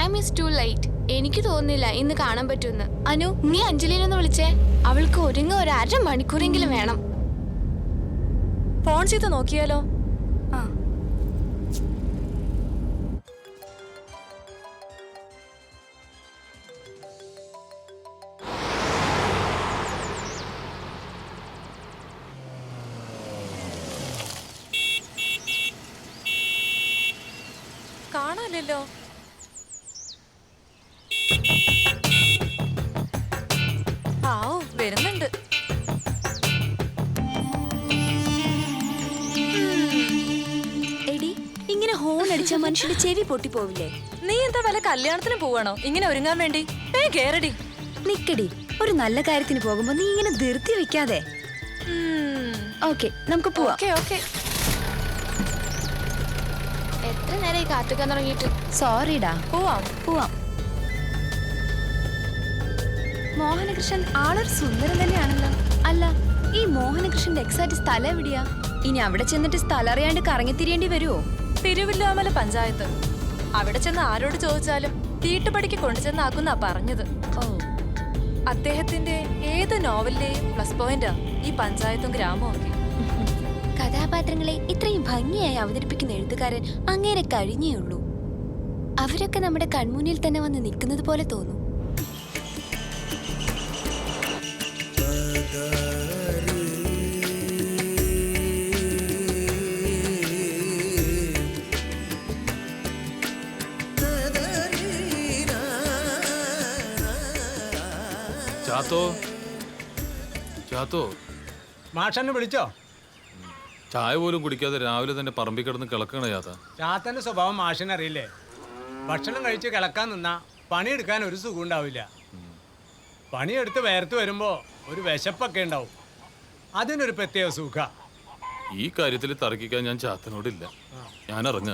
Time is to light. എനിക്ക് തോന്നുന്നില്ല ഇന്ന് കാണാൻ പറ്റുമെന്ന്. അനു, നീ അഞ്ജലിനൊന്ന് വിളിച്ചേ. അവൾക്ക് ഒരുങ്ങ ഒരു 1/2 മണിക്കൂറെങ്കിലും വേണം. ഫോൺ ചെയ്ത് നോക്കിയാലോ? ആ, കാണാനില്ലല്ലോ. വരുന്നുണ്ട്. എടി, ഇങ്ങനെ ഹോൺ അടിച്ച മനുഷ്യന്റെ ചെവി പൊട്ടിപ്പോവില്ലേ? നീ എന്താ വല്ല കല്യാണത്തിന് പോവാണോ ഇങ്ങനെ ഒരുങ്ങാൻ വേണ്ടി? കേറടി. നിക്കടി, ഒരു നല്ല കാര്യത്തിന് പോകുമ്പോ നീ ഇങ്ങനെ ധൃതി വെക്കാതെ. ഓക്കെ, നമുക്ക് പോവാം. ഓക്കെ. എത്ര നേരമായി കാത്തുക്കാൻ തുടങ്ങിയിട്ട്? സോറിടാ. പോവാം. മോഹനകൃഷ്ണൻ ആളൊരു സുന്ദരൻ തന്നെയാണല്ലോ. അല്ല, ഈ മോഹനകൃഷ്ണന്റെ എക്സാക്ട് സ്ഥലം എവിടെയാ? ഇനി അവിടെ ചെന്നിട്ട് സ്ഥലം അറിയാണ്ട് കറങ്ങിത്തിരിയേണ്ടി വരുമോ? തിരുവില്ലാമല പഞ്ചായത്ത്. അവിടെ ചെന്ന് ആരോട് ചോദിച്ചാലും വീട്ടുപടിക്ക് കൊണ്ടുചെന്നാക്കുന്നാ പറഞ്ഞത്. അദ്ദേഹത്തിന്റെ ഏത് നോവലിലെയും പ്ലസ് പോയിന്റാ ഈ പഞ്ചായത്തും ഗ്രാമവും ഒക്കെ. കഥാപാത്രങ്ങളെ ഇത്രയും ഭംഗിയായി അവതരിപ്പിക്കുന്ന എഴുത്തുകാരൻ അങ്ങേരെ കഴിഞ്ഞേ ഉള്ളൂ. അവരൊക്കെ നമ്മുടെ കൺമുന്നിൽ തന്നെ വന്ന് നിൽക്കുന്നത് പോലെ തോന്നും. ചാത്തോ, മാഷന്നെ വിളിച്ചോ? ചായ പോലും കുടിക്കാതെ രാവിലെ തന്നെ പറമ്പിൽ കിടന്ന് കിളക്കണ ചാത്ത. ചാത്തന്റെ സ്വഭാവം മാഷിനെ അറിയില്ലേ? ഭക്ഷണം കഴിച്ച് കിളക്കാൻ നിന്നാ പണിയെടുക്കാൻ ഒരു സുഖം ഉണ്ടാവില്ല. പണിയെടുത്ത് വേർത്ത് വരുമ്പോ ഒരു വിശപ്പൊക്കെ ഉണ്ടാവും. അതിനൊരു പ്രത്യേക സുഖ. ഈ കാര്യത്തിൽ തർക്കിക്കാൻ ഞാൻ ചാത്തനോടില്ല. ഞാൻ ഇറങ്ങ.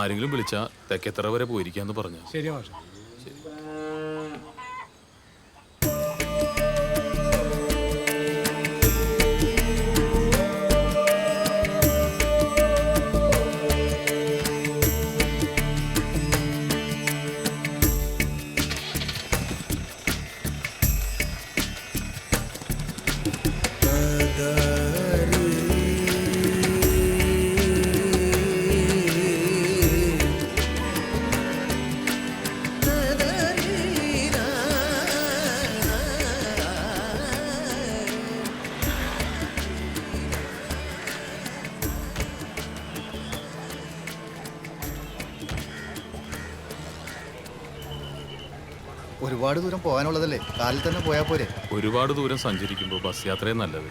ആരെങ്കിലും വിളിച്ചാ തെക്കേത്തറ വരെ പോയിരിക്കാന്ന് പറഞ്ഞു. ശരി മാഷ. ഒരുപാട് ദൂരം പോകാനുള്ളതല്ലേ, കാലിൽ തന്നെ പോയാൽ പോരെ? ഒരുപാട് ദൂരം സഞ്ചരിക്കുമ്പോൾ ബസ് യാത്രയെ നല്ലത്.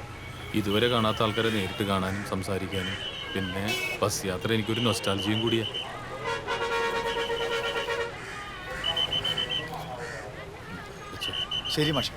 ഇതുവരെ കാണാത്ത ആൾക്കാരെ നേരിട്ട് കാണാനും സംസാരിക്കാനും. പിന്നെ ബസ് യാത്ര എനിക്കൊരു നൊസ്റ്റാൾജിയും കൂടിയാ. ശരി മാഷ.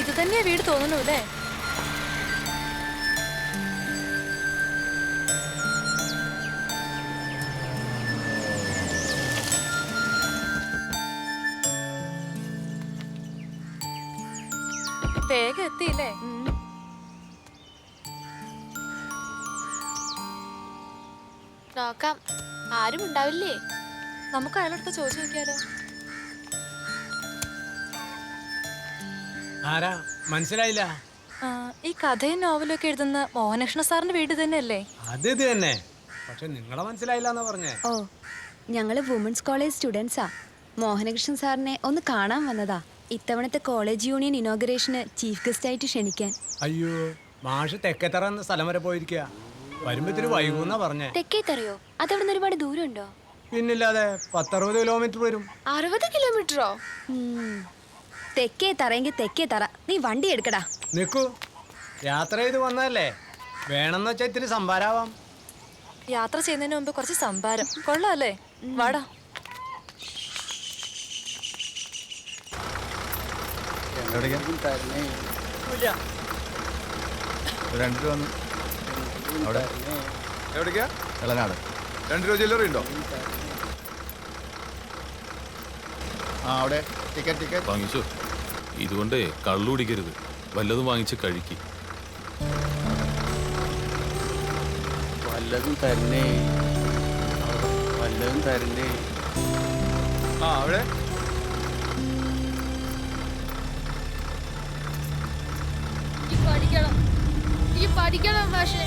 ഇത് തന്നെയാ വീട് തോന്നുന്നു അല്ലേ? വേഗം എത്തിയില്ലേ? നോക്കാം. ആരും ഉണ്ടാവില്ലേ? നമുക്ക് അയാളടുത്ത് ചോദിച്ചു നോക്കിയാലോ? ആരാ? മനസ്സിലായില്ല. ഈ കഥയും നോവലും ഒക്കെ എഴുതുന്ന മോഹനകൃഷ്ണ സാറിന്റെ വീട് തന്നെയല്ലേ? അത് ഇത് തന്നെ. പക്ഷെ നിങ്ങളെ മനസ്സിലായില്ല എന്നാ പറഞ്ഞേ. ഓ, ഞങ്ങള് വുമൻസ് കോളേജ് സ്റ്റുഡൻസാ. മോഹനകൃഷ്ണൻ സാറിനെ ഒന്ന് കാണാൻ വന്നതാ. ഇത്തവണത്തെ കോളേജ് യൂണിയൻ ഇനോഗ്രേഷന് ചീഫ് ഗസ്റ്റ് ആയിട്ട് ക്ഷണിക്കാൻ. അയ്യോ, മാഷ് തെക്കേത്തറ എന്ന സ്ഥലം വരെ പോയിരിക്കുക. വരുമ്പോ ഇത്തിരി വൈകൂന്നാ പറഞ്ഞേ. തെക്കേത്തറയോ? അതവിടെ നിന്ന് ഒരുപാട് ദൂരമുണ്ടോ? പിന്നില്ലാതെ 10-60 കിലോമീറ്റർ വരും. 60 കിലോമീറ്ററോ? തെക്കേ തറയെങ്കിൽ തെക്കേ തറ. നീ വണ്ടി എടുക്കടാ. നിക്കൂ, യാത്ര ചെയ്ത് വന്നതല്ലേ, വേണമെന്ന് വെച്ചാൽ ഇത്തിരി സംഭാരാവാം. യാത്ര ചെയ്യുന്നതിന് മുമ്പ് കുറച്ച് സംഭാരം കൊള്ളാല്ലേ? വാടാ. എവിടേക്കാ? ഒരു 2 രൂപ വന്നു. അവിടെ എവിടേക്കാ? ഇളനാട്. 2 രൂപ ചില്ലറ ഉണ്ടോ? ആ അവിടെ ടിക്കറ്റ്. വാങ്ങിച്ചോ. ഇതുകൊണ്ട് കള്ളു കുടിക്കരുത്, വല്ലതും വാങ്ങിച്ച് കഴിക്ക്. വല്ലതും തരണേ, വല്ലതും തരണേ. ആ അവിടെ ഈ പഠിക്കണം പക്ഷേ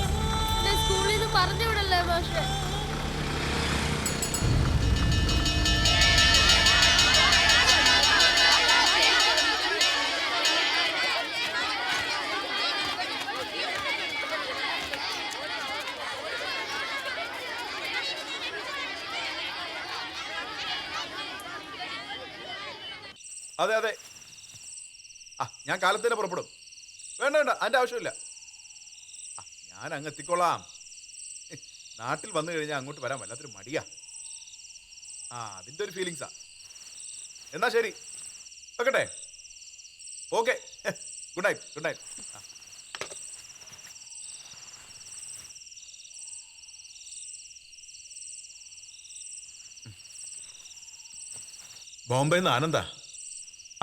സ്കൂളിൽ നിന്ന് പറഞ്ഞു വിടല്ലേ പക്ഷേ. അതെ അതെ. ആ ഞാൻ കാലത്തേനെ പുറപ്പെടും. വേണ്ട വേണ്ട, അതിൻ്റെ ആവശ്യമില്ല. ഞാൻ അങ്ങ് എത്തിക്കോളാം. നാട്ടിൽ വന്നു കഴിഞ്ഞാൽ അങ്ങോട്ട് വരാൻ വല്ലാത്തൊരു മടിയാ. അതിൻ്റെ ഒരു ഫീലിങ്സാ. എന്നാ ശരി, വെക്കട്ടെ. Okay, good night. Good night. ബോംബെയിൽ നിന്ന് ആനന്ദ.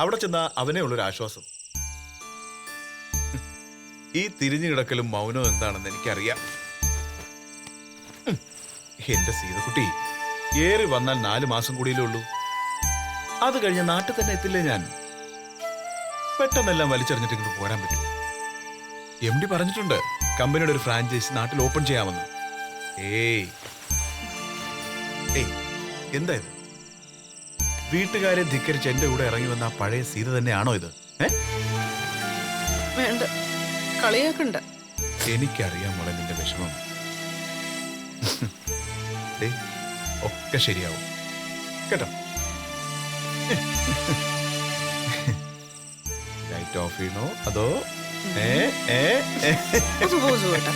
അവിടെ ചെന്നാ അവനേ ഉള്ളൊരു ആശ്വാസം. ഈ തിരിഞ്ഞു കിടക്കലും മൗനവും എന്താണെന്ന് എനിക്കറിയാം. എന്റെ സീതക്കുട്ടി, ഏറി വന്നാൽ 4 മാസം കൂടിയല്ലേ ഉള്ളൂ. അത് കഴിഞ്ഞ നാട്ടിൽ തന്നെ എത്തില്ലേ ഞാൻ. പെട്ടെന്നെല്ലാം വലിച്ചെറിഞ്ഞിട്ട് ഇങ്ങോട്ട് പോരാൻ പറ്റും. MD പറഞ്ഞിട്ടുണ്ട് കമ്പനിയുടെ ഒരു ഫ്രാഞ്ചൈസ് നാട്ടിൽ ഓപ്പൺ ചെയ്യാമെന്ന്. ഏയ് എന്താ ഇത്? വീട്ടുകാരെ ധിക്കരിച്ച് എന്റെ കൂടെ ഇറങ്ങി വന്ന ആ പഴയ സീത തന്നെയാണോ ഇത്? വേണ്ട, കളിയാക്കണ്ട. എനിക്കറിയാം മോളെ നിന്റെ വിഷമം. ഒക്കെ ശരിയാവും കേട്ടോ. ലൈറ്റ് ഓഫ് ചെയ്യണോ അതോ കേട്ടാ